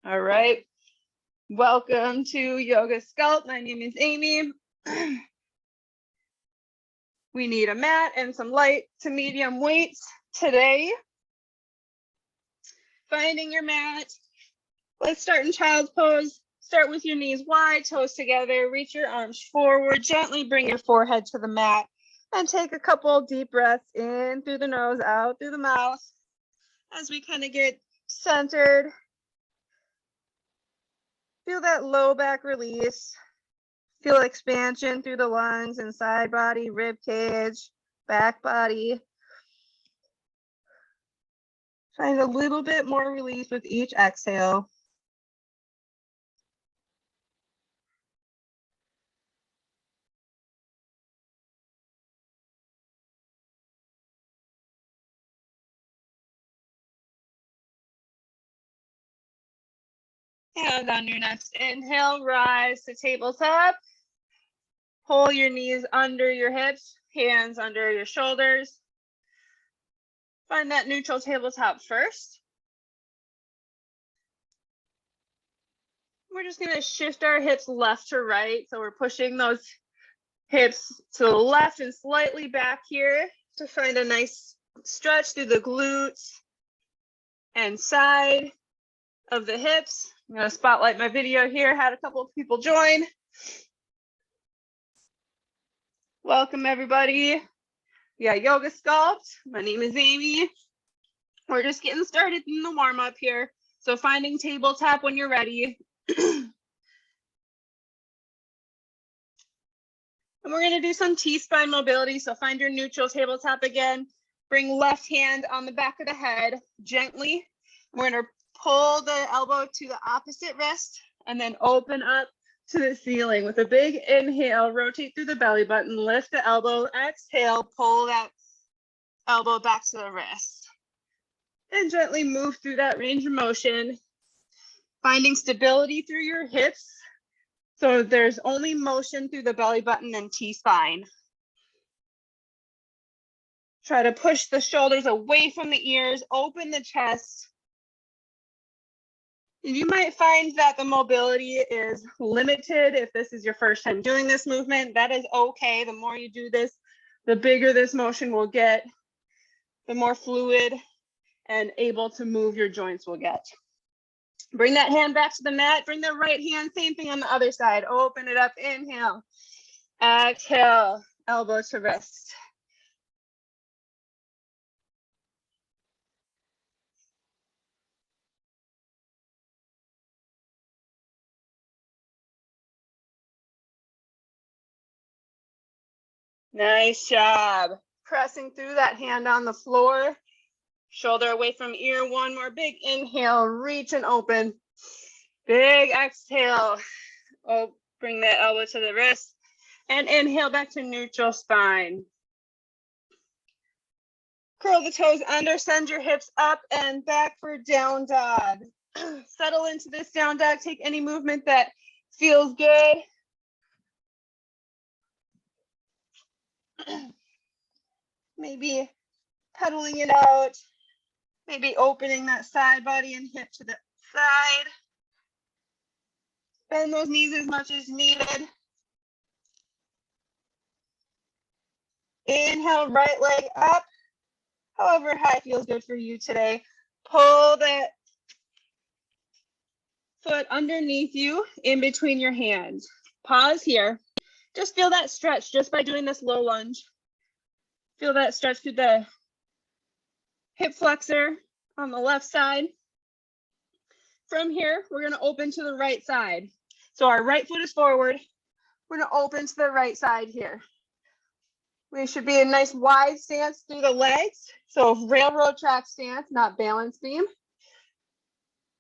All right. Welcome to Yoga Sculpt. My name is Amy. We need a mat and some light to medium weights today. Finding your mat. Let's start in child's pose. Start with your knees wide, toes together. Reach your arms forward. Gently bring your forehead to the mat. And take a couple deep breaths in through the nose, out through the mouth. As we kind of get centered. Feel that low back release. Feel expansion through the lungs and side body, rib cage, back body. Find a little bit more release with each exhale. And on your next inhale, rise to tabletop. Pull your knees under your hips, hands under your shoulders. Find that neutral tabletop first. We're just going to shift our hips left to right. So we're pushing those hips to the left and slightly back here to find a nice stretch through the glutes and side of the hips. I'm going to spotlight my video here. Had a couple of people join. Welcome, everybody. Yeah, Yoga Sculpt. My name is Amy. We're just getting started in the warm-up here. So finding tabletop when you're ready. And we're going to do some T-spine mobility. So find your neutral tabletop again. Bring left hand on the back of the head gently. We're going to pull the elbow to the opposite wrist and then open up to the ceiling with a big inhale. Rotate through the belly button, lift the elbow, exhale, pull that elbow back to the wrist. And gently move through that range of motion, finding stability through your hips. So there's only motion through the belly button and T-spine. Try to push the shoulders away from the ears, open the chest. You might find that the mobility is limited if this is your first time doing this movement. That is okay. The more you do this, the bigger this motion will get, the more fluid and able to move your joints will get. Bring that hand back to the mat. Bring the right hand, same thing on the other side. Open it up, inhale. Exhale, elbow to wrist. Nice job. Pressing through that hand on the floor. Shoulder away from ear. One more big inhale. Reach and open. Big exhale. Oh, bring that elbow to the wrist. And inhale back to neutral spine. Curl the toes under. Send your hips up and back for down dog. Settle into this down dog. Take any movement that feels good. Maybe pedaling it out, maybe opening that side body and hip to the side. Bend those knees as much as needed. Inhale, right leg up, however high feels good for you today. Pull that foot underneath you in between your hands. Pause here. Just feel that stretch just by doing this low lunge. Feel that stretch through the hip flexor on the left side. From here, we're going to open to the right side. So our right foot is forward. We're going to open to the right side here. We should be in a nice wide stance through the legs. So railroad track stance, not balance beam.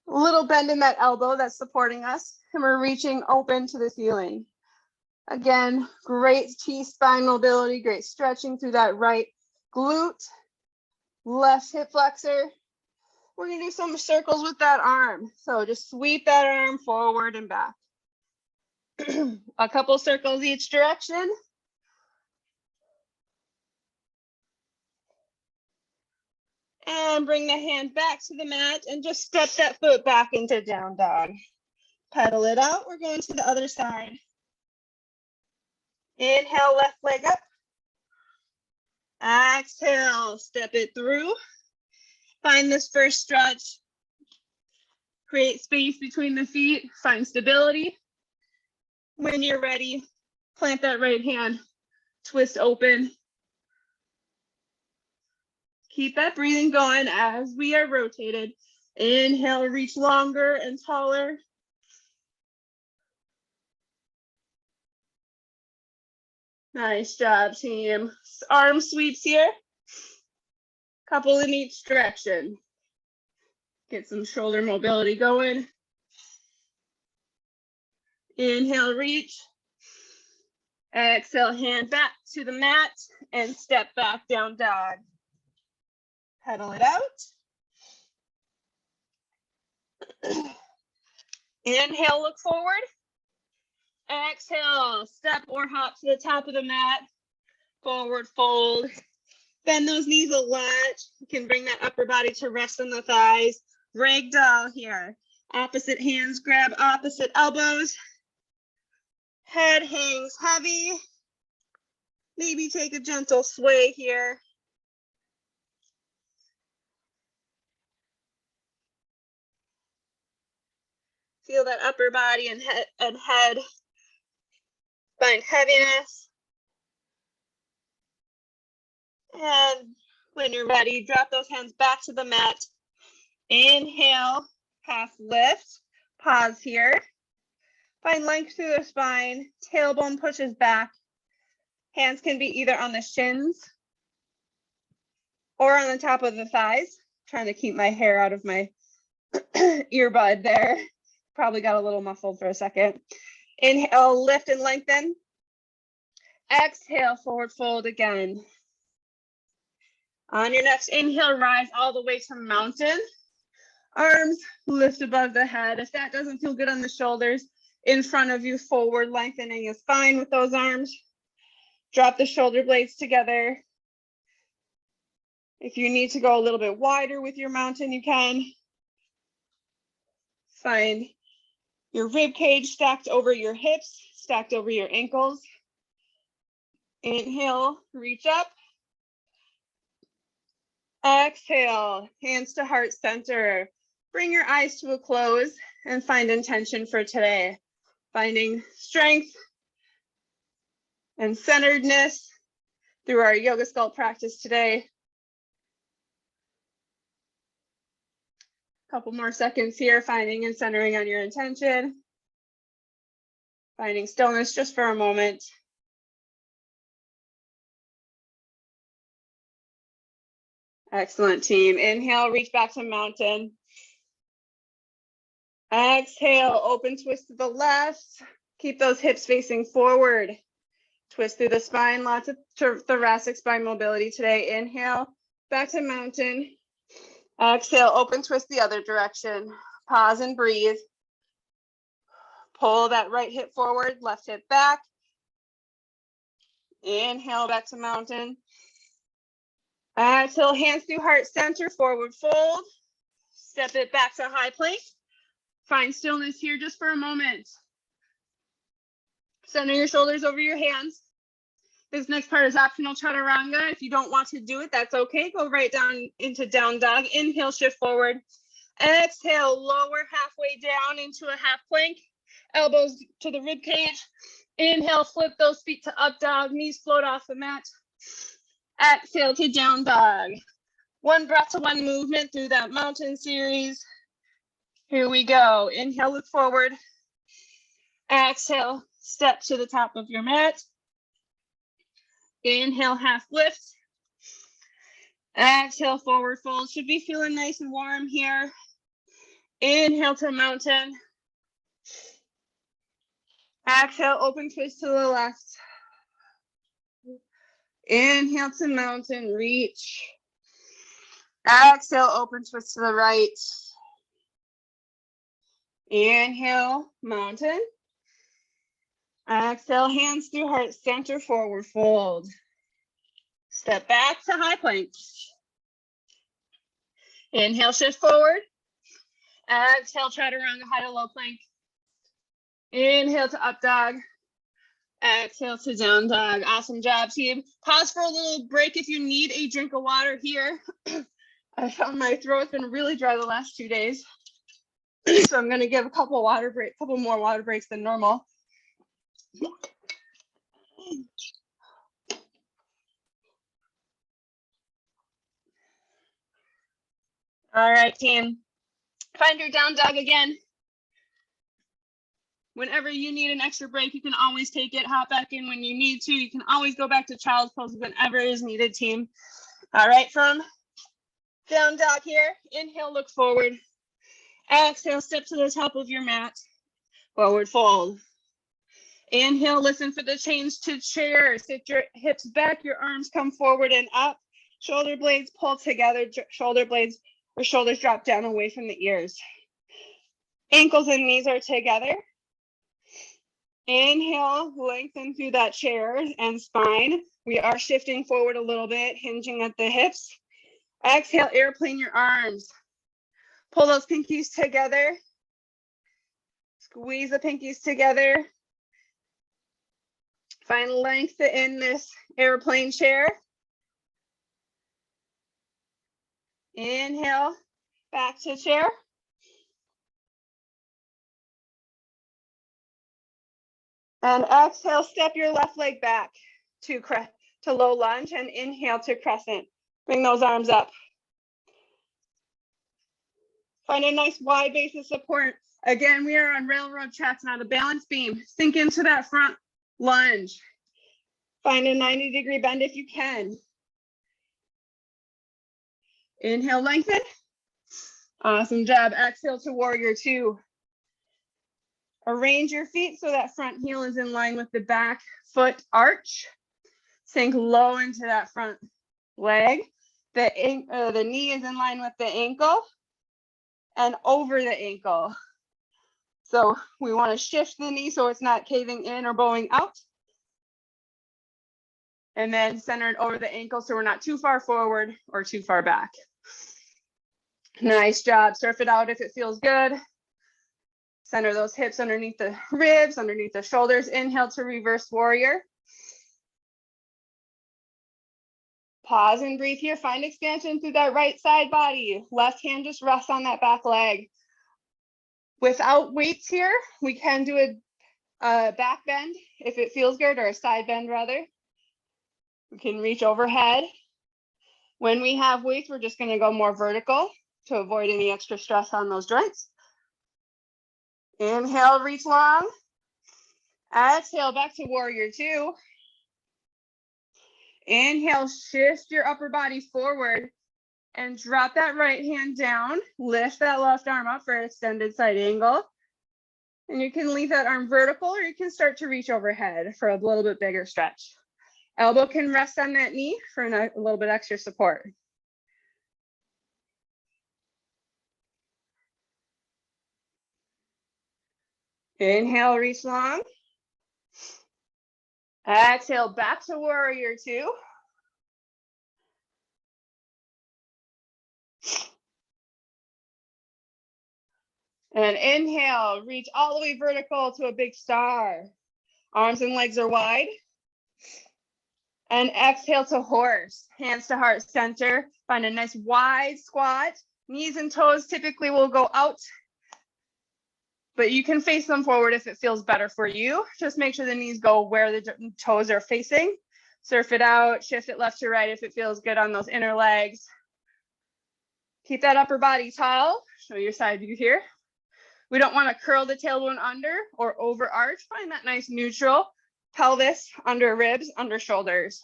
A little bend in that elbow that's supporting us. And we're reaching open to the ceiling. Again, great T-spine mobility, great stretching through that right glute, left hip flexor. We're going to do some circles with that arm. So just sweep that arm forward and back. A couple circles each direction. And bring the hand back to the mat and just step that foot back into down dog. Pedal it out. We're going to the other side. Inhale, left leg up. Exhale, step it through. Find this first stretch. Create space between the feet. Find stability. When you're ready, plant that right hand. Twist open. Keep that breathing going as we are rotated. Inhale, reach longer and taller. Nice job, team. Arm sweeps here. Couple in each direction. Get some shoulder mobility going. Inhale, reach. Exhale, hand back to the mat and step back down dog. Pedal it out. Inhale, look forward. Exhale, step or hop to the top of the mat. Forward fold. Bend those knees a lot. You can bring that upper body to rest on the thighs. Ragdoll here. Opposite hands grab opposite elbows. Head hangs heavy. Maybe take a gentle sway here. Feel that upper body and head. Find heaviness. And when you're ready, drop those hands back to the mat. Inhale, half lift. Pause here. Find length through the spine. Tailbone pushes back. Hands can be either on the shins or on the top of the thighs. Trying to keep my hair out of my earbud there. Probably got a little muffled for a second. Inhale, lift and lengthen. Exhale, forward fold again. On your next inhale, rise all the way to mountain. Arms lift above the head. If that doesn't feel good on the shoulders, in front of you, forward lengthening is fine with those arms. Drop the shoulder blades together. If you need to go a little bit wider with your mountain, you can. Find your rib cage stacked over your hips, stacked over your ankles. Inhale, reach up. Exhale, hands to heart center. Bring your eyes to a close and find intention for today. Finding strength and centeredness through our yoga sculpt practice today. Couple more seconds here, finding and centering on your intention. Finding stillness just for a moment. Excellent, team. Inhale, reach back to mountain. Exhale, open twist to the left. Keep those hips facing forward. Twist through the spine, lots of thoracic spine mobility today. Inhale, back to mountain. Exhale, open twist the other direction. Pause and breathe. Pull that right hip forward, left hip back. Inhale, back to mountain. Exhale, hands through heart center, forward fold. Step it back to high plank. Find stillness here just for a moment. Center your shoulders over your hands. This next part is optional chaturanga. If you don't want to do it, that's okay. Go right down into down dog. Inhale, shift forward. Exhale, lower halfway down into a half plank. Elbows to the rib cage. Inhale, flip those feet to up dog. Knees float off the mat. Exhale to down dog. One breath to one movement through that mountain series. Here we go. Inhale, look forward. Exhale, step to the top of your mat. Inhale, half lift. Exhale, forward fold. Should be feeling nice and warm here. Inhale to mountain. Exhale, open twist to the left. Inhale to mountain, reach. Exhale, open twist to the right. Inhale, mountain. Exhale, hands through heart center, forward fold. Step back to high plank. Inhale, shift forward. Exhale, chaturanga, high to low plank. Inhale to up dog. Exhale to down dog. Awesome job, team. Pause for a little break if you need a drink of water here. I found my throat's been really dry the last 2 days. So I'm gonna give a couple more water breaks than normal. All right, team. Find your down dog again. Whenever you need an extra break, you can always take it, hop back in when you need to. You can always go back to child's pose whenever is needed, team. All right, from down dog here, inhale, look forward. Exhale, step to the top of your mat. Forward fold. Inhale, listen for the change to chair. Sit your hips back, your arms come forward and up. Shoulder blades pull together, shoulder blades or shoulders drop down away from the ears. Ankles and knees are together. Inhale, lengthen through that chair and spine. We are shifting forward a little bit, hinging at the hips. Exhale, airplane your arms. Pull those pinkies together. Squeeze the pinkies together. Find length in this airplane chair. Inhale, back to chair. And exhale, step your left leg back to low lunge and inhale to crescent. Bring those arms up. Find a nice wide base of support. Again, we are on railroad tracks, not a balance beam. Sink into that front lunge. Find a 90-degree bend if you can. Inhale, lengthen. Awesome job. Exhale to warrior two. Arrange your feet so that front heel is in line with the back foot arch. Sink low into that front leg. The knee is in line with the ankle and over the ankle. So we want to shift the knee so it's not caving in or bowing out. And then center it over the ankle so we're not too far forward or too far back. Nice job. Surf it out if it feels good. Center those hips underneath the ribs, underneath the shoulders. Inhale to reverse warrior. Pause and breathe here. Find expansion through that right side body. Left hand just rests on that back leg. Without weights here, we can do a back bend if it feels good, or a side bend rather. We can reach overhead. When we have weights, we're just going to go more vertical to avoid any extra stress on those joints. Inhale, reach long. Exhale, back to warrior two. Inhale, shift your upper body forward and drop that right hand down. Lift that left arm up for an extended side angle. And you can leave that arm vertical, or you can start to reach overhead for a little bit bigger stretch. Elbow can rest on that knee for a little bit extra support. Inhale, reach long. Exhale, back to warrior two. And inhale, reach all the way vertical to a big star. Arms and legs are wide. And exhale to horse, hands to heart center. Find a nice wide squat. Knees and toes typically will go out, but you can face them forward if it feels better for you. Just make sure the knees go where the toes are facing. Surf it out, shift it left to right if it feels good on those inner legs. Keep that upper body tall. Show your side view here. We don't want to curl the tailbone under or over arch. Find that nice neutral. Pelvis, under ribs, under shoulders.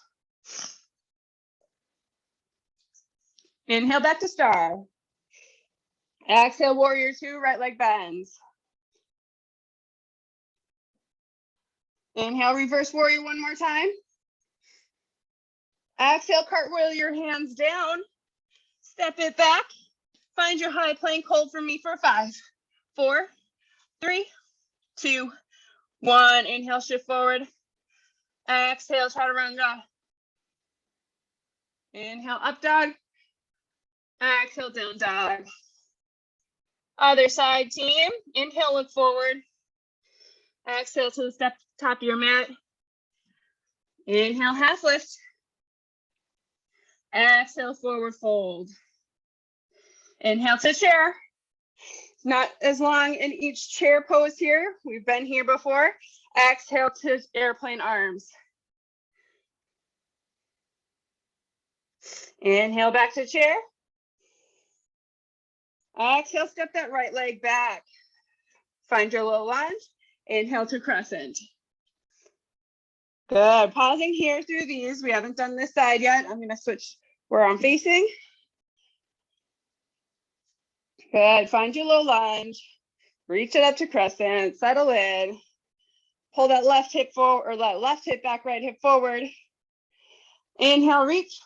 Inhale, back to star. Exhale, warrior two, right leg bends. Inhale, reverse warrior one more time. Exhale, cartwheel your hands down. Step it back. Find your high plank. Hold for me for 5, 4, 3, 2, 1. Inhale, shift forward. Exhale, chaturanga. Inhale, up dog. Exhale, down dog. Other side, team. Inhale, look forward. Exhale to the top of your mat. Inhale, half lift. Exhale, forward fold. Inhale to chair. Not as long in each chair pose here. We've been here before. Exhale to airplane arms. Inhale back to chair. Exhale, step that right leg back. Find your low lunge. Inhale to crescent. Good. Pausing here through these. We haven't done this side yet. I'm going to switch where I'm facing. Good. Find your low lunge. Reach it up to crescent. Settle in. Pull that left hip forward, or that left hip back, right hip forward. Inhale, reach.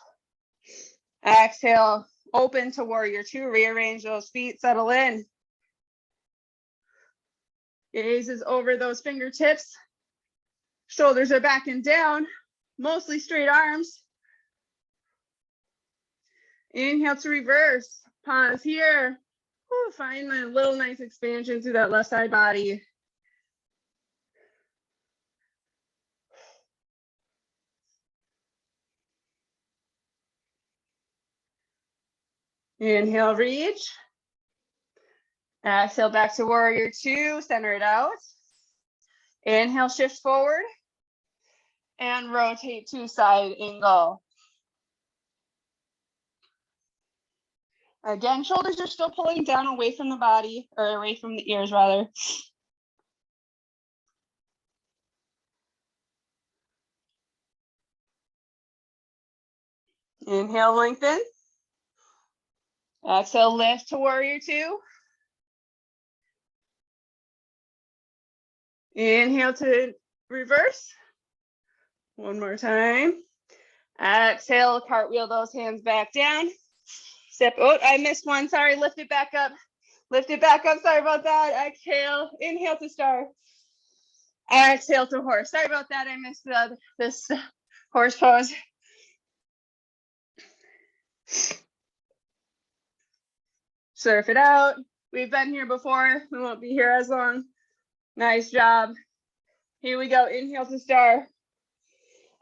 Exhale, open to warrior two. Rearrange those feet. Settle in. Gaze is over those fingertips. Shoulders are back and down. Mostly straight arms. Inhale to reverse. Pause here. Ooh, find a little nice expansion through that left side body. Inhale, reach. Exhale, back to warrior two. Center it out. Inhale, shift forward. And rotate to side angle. Again, shoulders are still pulling down away from the body, or away from the ears rather. Inhale, lengthen. Exhale, lift to warrior two. Inhale to reverse. One more time. Exhale, cartwheel those hands back down. Step, oh, I missed one, sorry, lift it back up. Lift it back up, sorry about that. Exhale, inhale to star. Exhale to horse. Sorry about that, I missed this horse pose. Surf it out. We've been here before. We won't be here as long. Nice job. Here we go. Inhale to star.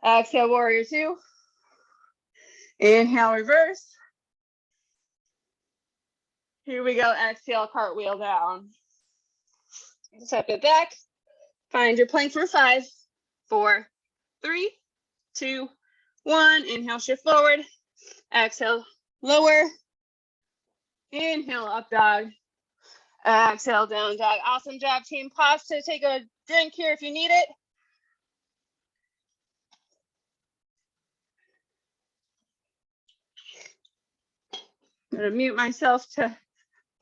Exhale, warrior two. Inhale, reverse. Here we go. Exhale, cartwheel down. Step it back. Find your plank for 5, 4, 3, 2, 1. Inhale, shift forward. Exhale, lower. Inhale, up dog. Exhale, down dog. Awesome job, team. Pause to take a drink here if you need it. I'm gonna mute myself to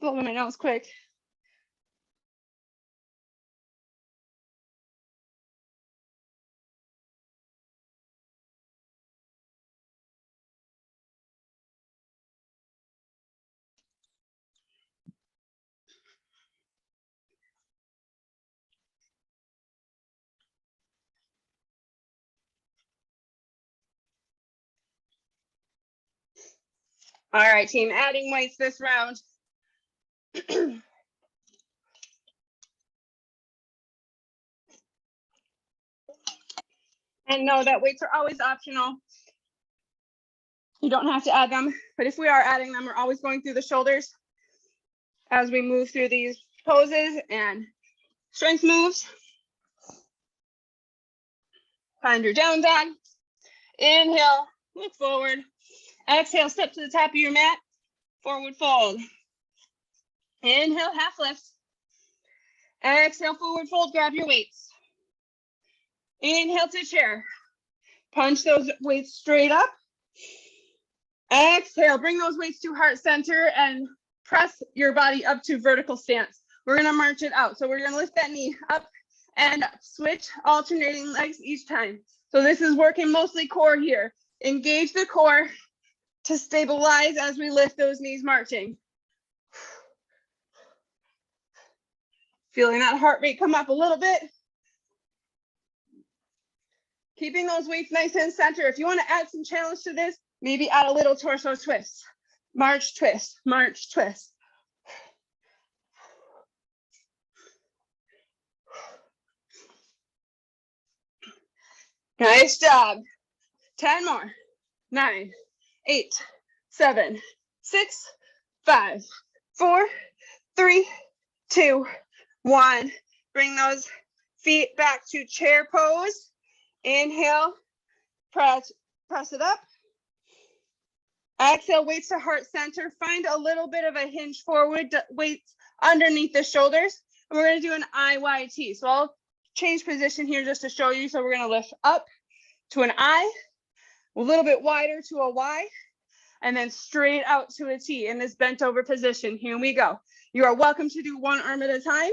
blow my nose quick. All right, team, adding weights this round. And know that weights are always optional. You don't have to add them, but if we are adding them, we're always going through the shoulders as we move through these poses and strength moves. Find your down dog. Inhale, look forward. Exhale, step to the top of your mat. Forward fold. Inhale, half lift. Exhale, forward fold, grab your weights. Inhale to chair. Punch those weights straight up. Exhale, bring those weights to heart center and press your body up to vertical stance. We're gonna march it out. So we're gonna lift that knee up and up. Switch, alternating legs each time. So this is working mostly core here. Engage the core to stabilize as we lift those knees marching. Feeling that heart rate come up a little bit. Keeping those weights nice and center. If you want to add some challenge to this, maybe add a little torso twist. March, twist, march, twist. Nice job. 10 more. 9, 8, 7, 6, 5, 4, 3, 2, 1. Bring those feet back to chair pose. Inhale, press it up. Exhale, weights to heart center. Find a little bit of a hinge forward, weights underneath the shoulders. And we're going to do an IYT. So I'll change position here just to show you. So we're going to lift up to an I, a little bit wider to a Y, and then straight out to a T in this bent over position. Here we go. You are welcome to do one arm at a time.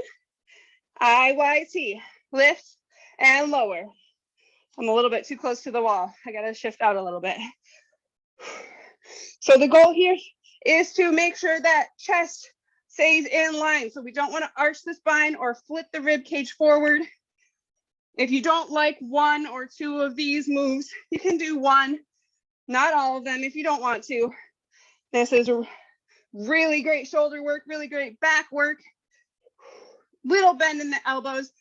IYT, lift and lower. I'm a little bit too close to the wall. I got to shift out a little bit. So the goal here is to make sure that chest stays in line. So we don't want to arch the spine or flip the rib cage forward. If you don't like one or two of these moves, you can do one, not all of them if you don't want to. This is really great shoulder work, really great back work. Little bend in the elbows.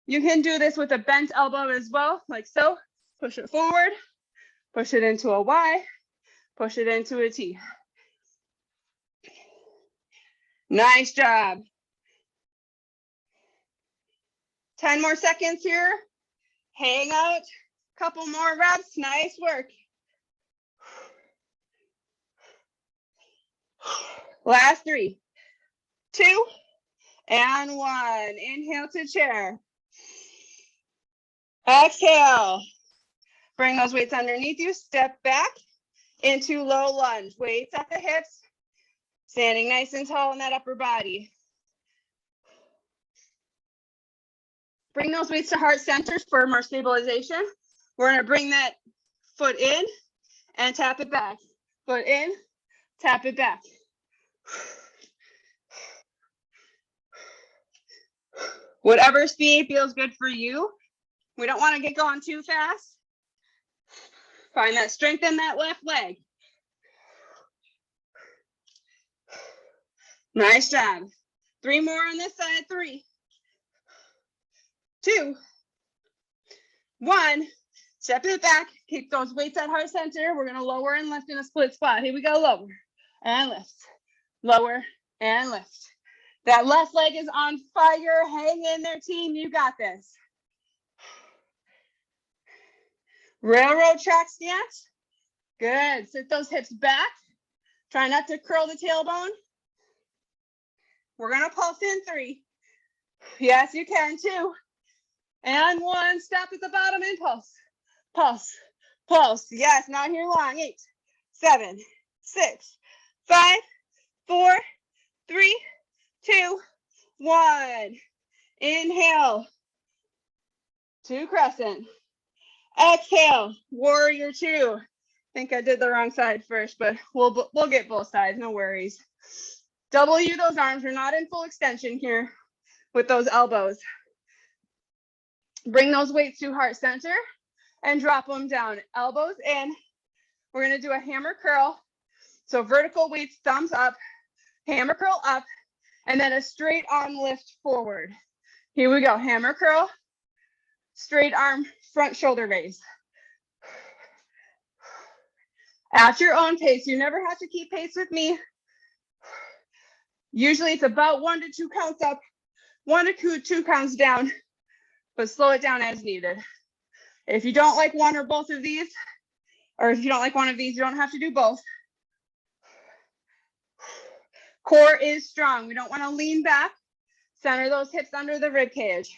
You can do this with a bent elbow as well, like so. Push it forward, push it into a Y, push it into a T. Nice job. 10 more seconds here. Hang out. Couple more reps. Nice work. Last 3, 2, and 1. Inhale to chair. Exhale. Bring those weights underneath you. Step back into low lunge. Weights at the hips. Standing nice and tall in that upper body. Bring those weights to heart center for more stabilization. We're going to bring that foot in and tap it back. Foot in, tap it back. Whatever speed feels good for you. We don't want to get going too fast. Find that strength in that left leg. Nice job. 3 more on this side. 3, 2, 1. Step it back. Keep those weights at heart center. We're going to lower and lift in a split squat. Here we go. Lower and lift. Lower and lift. That left leg is on fire. Hang in there, team. You got this. Railroad track stance. Good. Sit those hips back. Try not to curl the tailbone. We're going to pulse in 3. Yes, you can. 2 and 1. Stop at the bottom and pulse. Pulse. Pulse. Yes, not here long. 8, 7, 6, 5, 4, 3, 2, 1. Inhale. 2 crescent. Exhale. Warrior 2. I think I did the wrong side first, but we'll get both sides. No worries. W those arms. We're not in full extension here with those elbows. Bring those weights to heart center and drop them down. Elbows in. We're going to do a hammer curl. So vertical weights, thumbs up, hammer curl up, and then a straight arm lift forward. Here we go. Hammer curl, straight arm, front shoulder raise. At your own pace. You never have to keep pace with me. Usually it's about 1 to 2 counts up, 1 to 2 counts down, but slow it down as needed. If you don't like one or both of these, or if you don't like one of these, you don't have to do both. Core is strong. We don't want to lean back. Center those hips under the rib cage.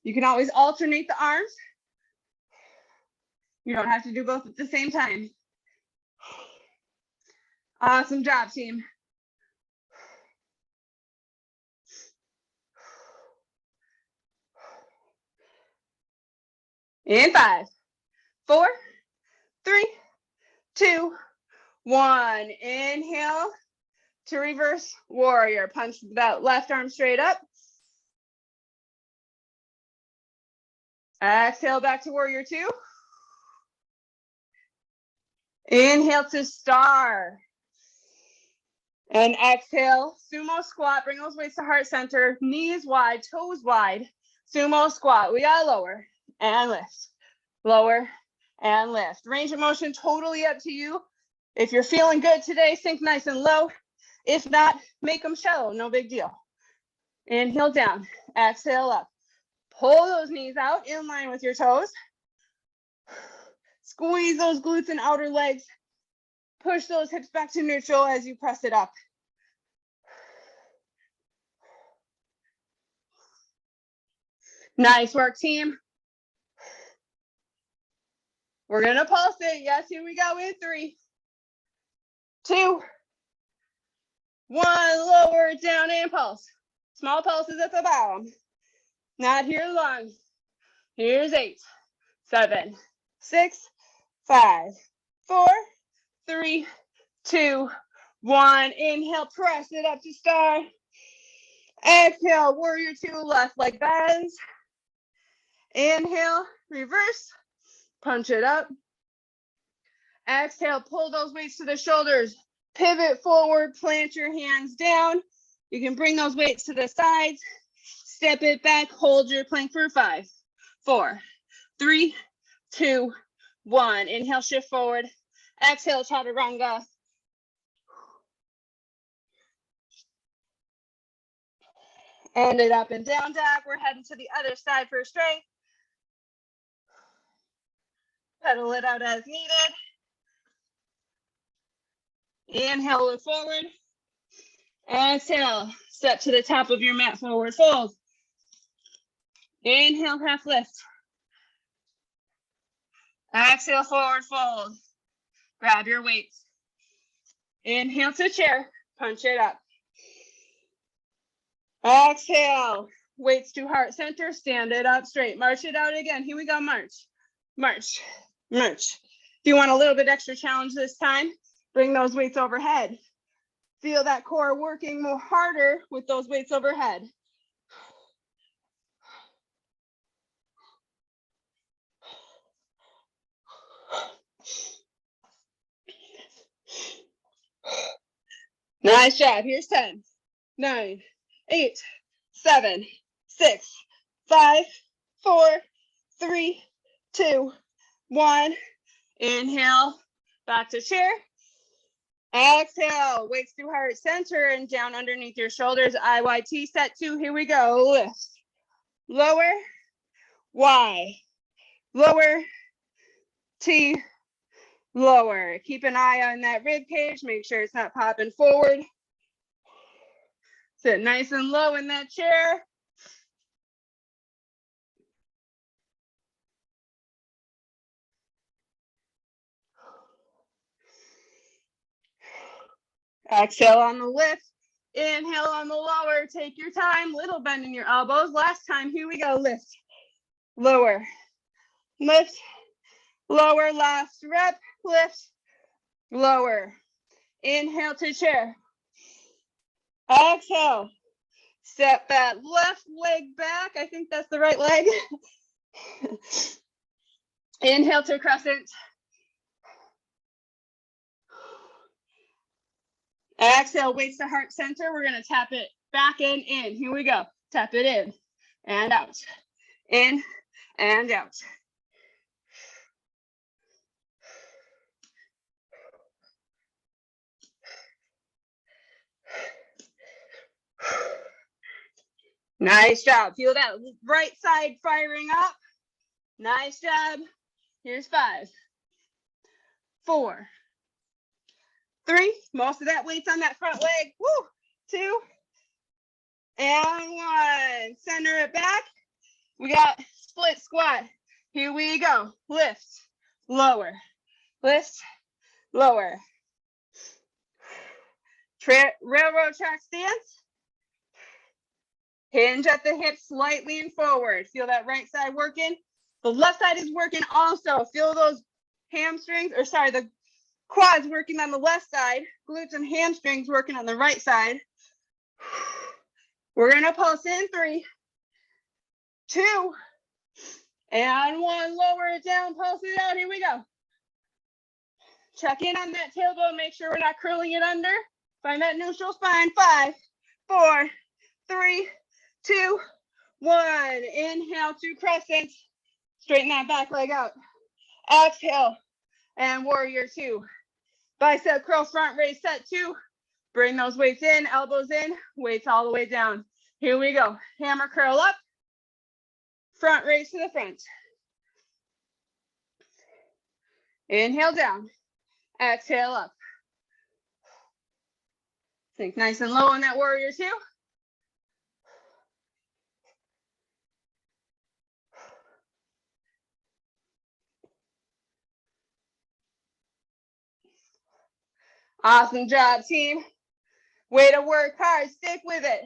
You can always alternate the arms. You don't have to do both at the same time. Awesome job, team. In 5, 4, 3, 2, 1. Inhale to reverse warrior. Punch that left arm straight up. Exhale back to warrior 2. Inhale to star. And exhale, sumo squat. Bring those weights to heart center. Knees wide, toes wide. Sumo squat. We got lower and lift. Lower and lift. Range of motion totally up to you. If you're feeling good today, sink nice and low. If not, make them shallow. No big deal. Inhale down. Exhale up. Pull those knees out in line with your toes. Squeeze those glutes and outer legs. Push those hips back to neutral as you press it up. Nice work, team. We're going to pulse it. Yes, here we go in 3, 2, 1. Lower it down and pulse. Small pulses at the bottom. Not here long. Here's 8, 7, 6, 5, 4, 3, 2, 1. Inhale, press it up to star. Exhale, warrior 2, left leg bends. Inhale, reverse, punch it up. Exhale, pull those weights to the shoulders. Pivot forward, plant your hands down. You can bring those weights to the sides. Step it back, hold your plank for 5, 4, 3, 2, 1. Inhale, shift forward. Exhale, chaturanga. End it up and down dog. We're heading to the other side for strength. Pedal it out as needed. Inhale, look forward. Exhale, step to the top of your mat, forward fold. Inhale, half lift. Exhale, forward fold. Grab your weights. Inhale to chair, punch it up. Exhale, weights to heart center, stand it up straight. March it out again. Here we go, march, march, march. If you want a little bit extra challenge this time, bring those weights overhead. Feel that core working more harder with those weights overhead. Nice job. Here's 10, 9, 8, 7, 6, 5, 4, 3, 2, 1. Inhale, back to chair. Exhale, weights to heart center and down underneath your shoulders. IYT set 2. Here we go. Lift. Lower. Y. Lower. T. Lower. Keep an eye on that rib cage. Make sure it's not popping forward. Sit nice and low in that chair. Exhale on the lift. Inhale on the lower. Take your time. Little bend in your elbows. Last time. Here we go. Lift. Lower. Lift. Lower. Last rep. Lift. Lower. Inhale to chair. Exhale. Step that left leg back. I think that's the right leg. Inhale to crescent. Exhale, weights to heart center. We're going to tap it back and in. Here we go. Tap it in and out. In and out. Nice job. Feel that right side firing up. Nice job. Here's 5, 4, 3. Most of that weight's on that front leg. Woo. 2 and 1. Center it back. We got split squat. Here we go. Lift, lower, lift, lower. Railroad track stance. Hinge at the hips, slight lean forward. Feel that right side working. The left side is working also. Feel those hamstrings, or sorry, the quads working on the left side. Glutes and hamstrings working on the right side. We're gonna pulse in 3, 2, and 1. Lower it down, pulse it out. Here we go. Check in on that tailbone. Make sure we're not curling it under. Find that neutral spine. 5, 4, 3, 2, 1. Inhale to crescent. Straighten that back leg out. Exhale and warrior 2. Bicep curl, front raise, set 2. Bring those weights in, elbows in, weights all the way down. Here we go. Hammer curl up. Front raise to the front. Inhale down. Exhale up. Sink nice and low on that warrior 2. Awesome job, team. Way to work hard. Stick with it.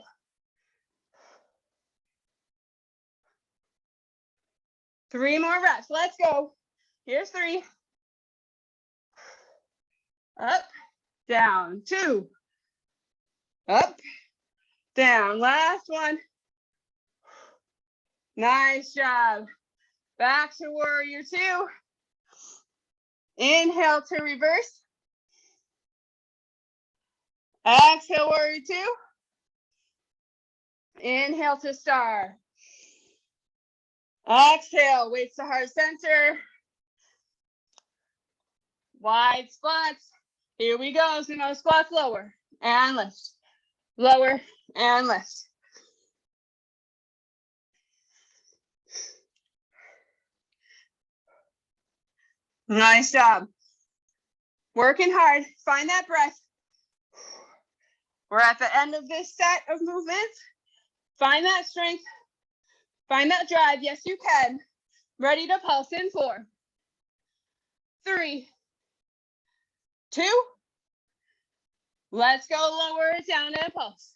Three more reps. Let's go. Here's 3. Up, down. 2. Up, down. Last one. Nice job. Back to warrior 2. Inhale to reverse. Exhale, warrior 2. Inhale to star. Exhale, weights to heart center. Wide squats. Here we go. So now squats lower and lift. Lower and lift. Nice job. Working hard. Find that breath. We're at the end of this set of movements. Find that strength. Find that drive. Yes, you can. Ready to pulse in 4, 3, 2. Let's go lower it down and pulse.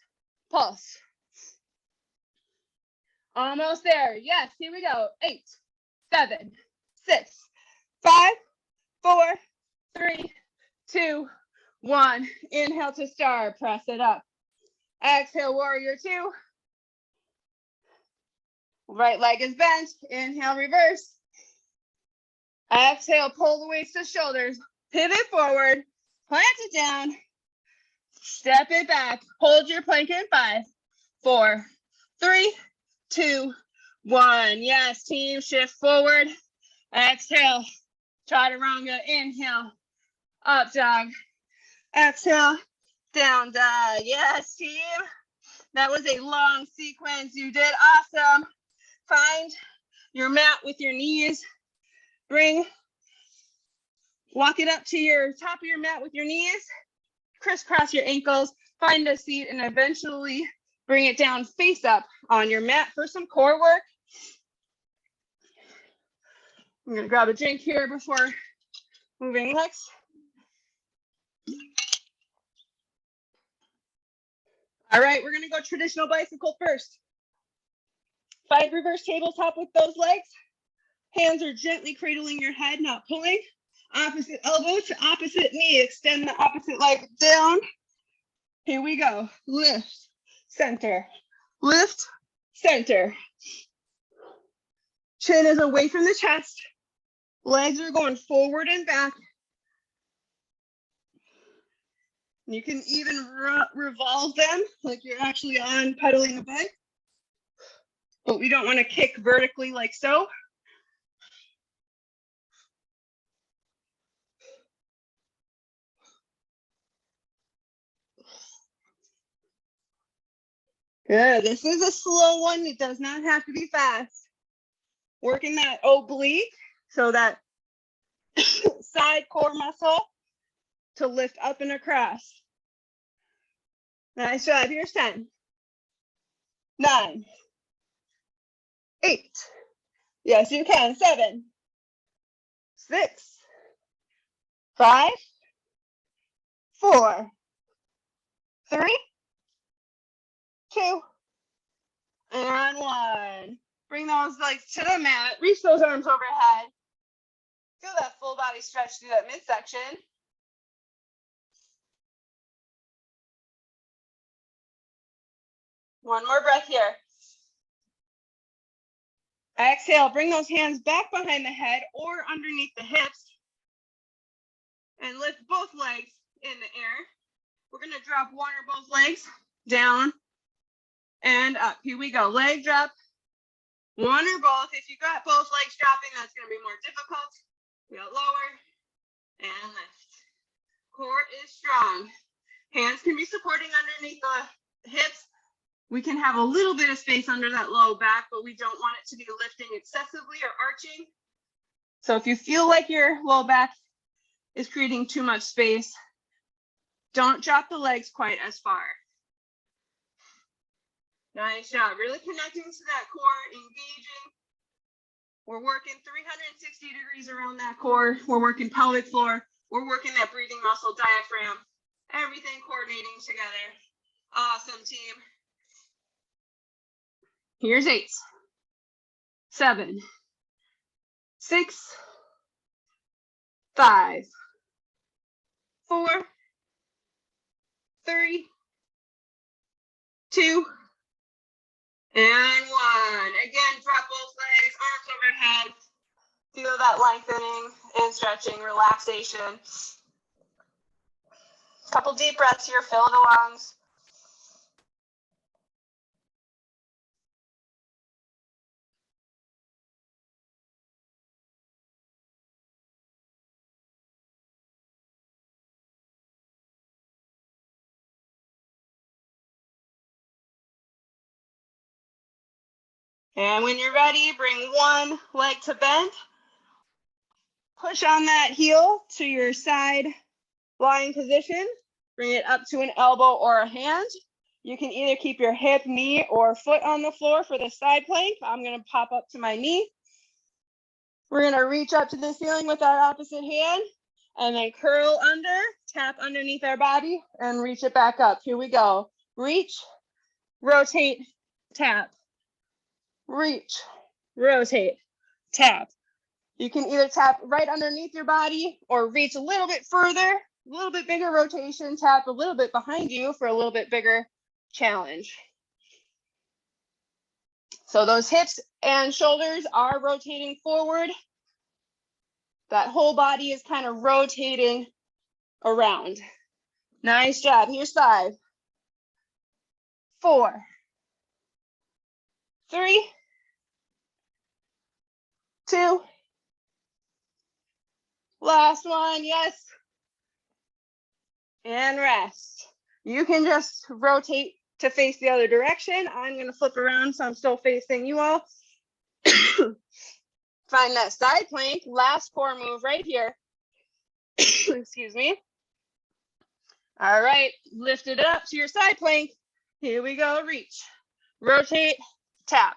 Pulse. Almost there. Yes, here we go. 8, 7, 6, 5, 4, 3, 2, 1. Inhale to star. Press it up. Exhale, warrior 2. Right leg is bent. Inhale, reverse. Exhale, pull the weights to shoulders. Pivot forward. Plant it down. Step it back. Hold your plank in 5, 4, 3, 2, 1. Yes, team. Shift forward. Exhale. Chaturanga. Inhale. Up dog. Exhale. Down dog. Yes, team. That was a long sequence. You did awesome. Find your mat with your knees. Walk it up to your top of your mat with your knees. Crisscross your ankles. Find a seat and eventually bring it down face up on your mat for some core work. I'm going to grab a drink here before moving next. All right, we're going to go traditional bicycle first. 5 reverse tabletop with those legs. Hands are gently cradling your head, not pulling. Opposite elbow to opposite knee. Extend the opposite leg down. Here we go. Lift, center. Lift, center. Chin is away from the chest. Legs are going forward and back. You can even revolve them like you're actually on pedaling a bike. But we don't want to kick vertically like so. Good. This is a slow one. It does not have to be fast. Working that oblique, so that side core muscle to lift up and across. Nice job. Here's 10, 9, 8. Yes, you can. 7, 6, 5, 4, 3, 2, and 1. Bring those legs to the mat. Reach those arms overhead. Feel that full body stretch through that midsection. One more breath here. Exhale, bring those hands back behind the head or underneath the hips. and lift both legs in the air. We're going to drop one or both legs down and up. Here we go. Leg drop, one or both. If you got both legs dropping, that's going to be more difficult. Go lower and lift. Core is strong. Hands can be supporting underneath the hips. We can have a little bit of space under that low back, but we don't want it to be lifting excessively or arching. So if you feel like your low back is creating too much space, don't drop the legs quite as far. Nice job. Really connecting to that core, engaging. We're working 360 degrees around that core. We're working pelvic floor. We're working that breathing muscle, diaphragm, everything coordinating together. Awesome, team. Here's 8, 7, 6, 5, 4, 3, 2, and 1. Again, drop both legs, arms overhead. Feel that lengthening and stretching, relaxation. Couple deep breaths here, fill the lungs. And when you're ready, bring one leg to bend. Push on that heel to your side lying position. Bring it up to an elbow or a hand. You can either keep your hip, knee, or foot on the floor for the side plank. I'm going to pop up to my knee. We're going to reach up to the ceiling with our opposite hand and then curl under, tap underneath our body, and reach it back up. Here we go. Reach, rotate, tap. Reach, rotate, tap. You can either tap right underneath your body or reach a little bit further, a little bit bigger rotation, tap a little bit behind you for a little bit bigger challenge. So those hips and shoulders are rotating forward. That whole body is kind of rotating around. Nice job. Here's 5, 4, 3, 2, last one, yes. And rest. You can just rotate to face the other direction. I'm going to flip around so I'm still facing you all. Find that side plank, last core move right here. Excuse me. All right, lift it up to your side plank. Here we go, reach, rotate, tap.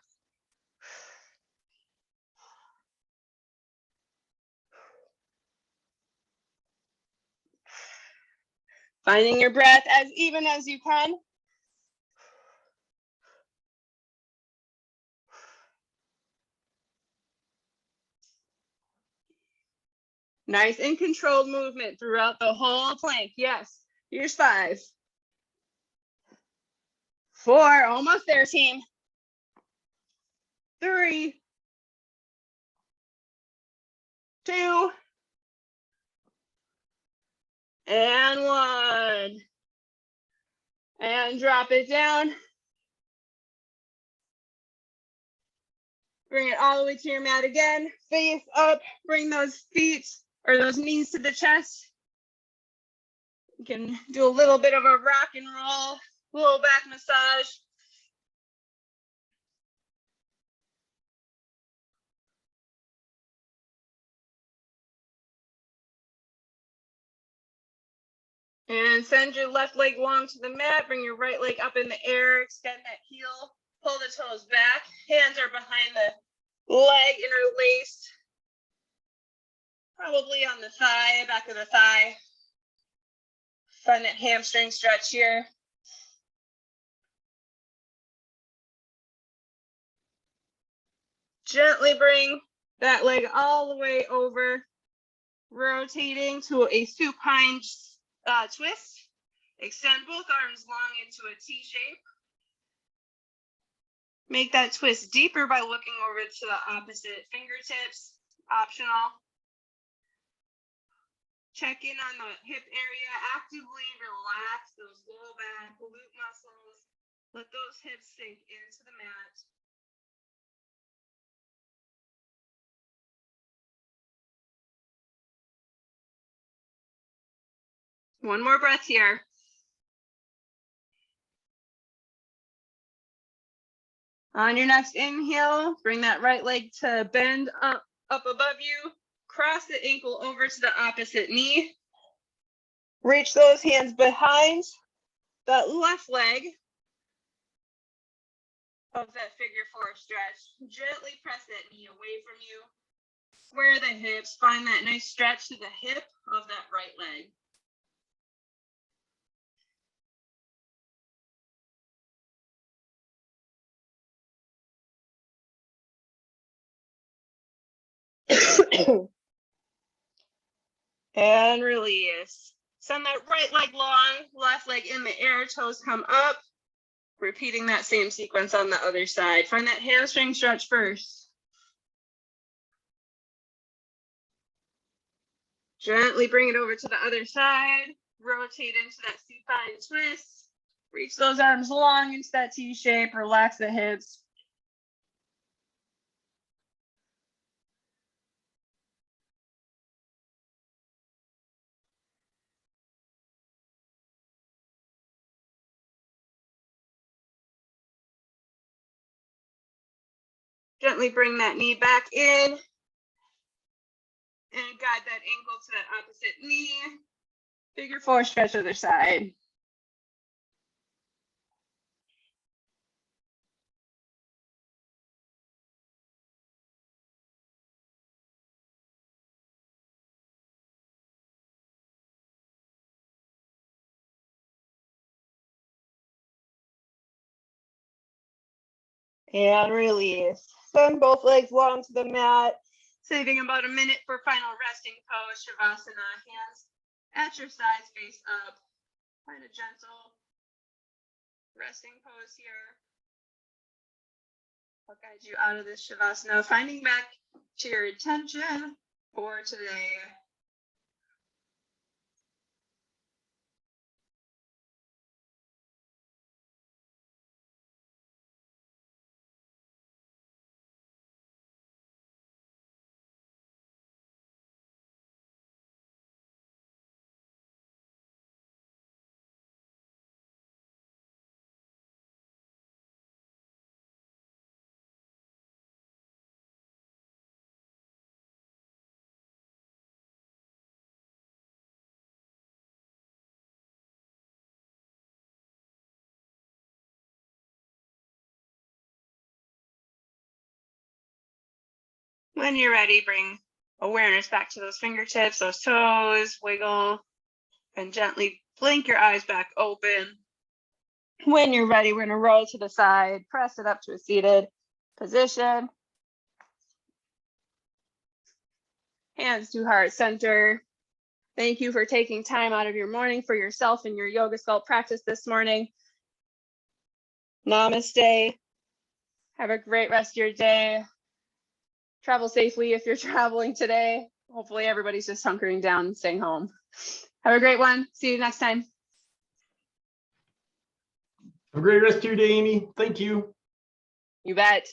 Finding your breath as even as you can. Nice and controlled movement throughout the whole plank. Yes, here's 5, 4, almost there, team. 3, 2, and 1. And drop it down. Bring it all the way to your mat again. Face up. Bring those feet or those knees to the chest. You can do a little bit of a rock and roll, little back massage. And send your left leg long to the mat. Bring your right leg up in the air. Extend that heel. Pull the toes back. Hands are behind the leg, interlaced. Probably on the thigh, back of the thigh. Find that hamstring stretch here. Gently bring that leg all the way over, rotating to a supine twist. Extend both arms long into a T shape. Make that twist deeper by looking over to the opposite fingertips, optional. Check in on the hip area. Actively relax those low back, glute muscles. Let those hips sink into the mat. One more breath here. On your next inhale, bring that right leg to bend up above you. Cross the ankle over to the opposite knee. Reach those hands behind that left leg of that figure four stretch. Gently press that knee away from you. Square the hips. Find that nice stretch to the hip of that right leg. And release. Send that right leg long, left leg in the air, toes come up. Repeating that same sequence on the other side. Find that hamstring stretch first. Gently bring it over to the other side. Rotate into that supine twist. Reach those arms long into that T shape. Relax the hips. Gently bring that knee back in. And guide that ankle to that opposite knee. Figure four stretch other side. And release. Send both legs long to the mat. Saving about a minute for final resting pose, Shavasana. Hands at your sides, face up. Find a gentle resting pose here. I'll guide you out of this Shavasana, finding back to your intention for today. When you're ready, bring awareness back to those fingertips, those toes, wiggle, and gently blink your eyes back open. When you're ready, we're gonna roll to the side, press it up to a seated position. Hands to heart center. Thank you for taking time out of your morning for yourself and your yoga sculpt practice this morning. Namaste. Have a great rest of your day. Travel safely if you're traveling today. Hopefully everybody's just hunkering down and staying home. Have a great one. See you next time. Have a great rest of your day, Amy. Thank you. You bet.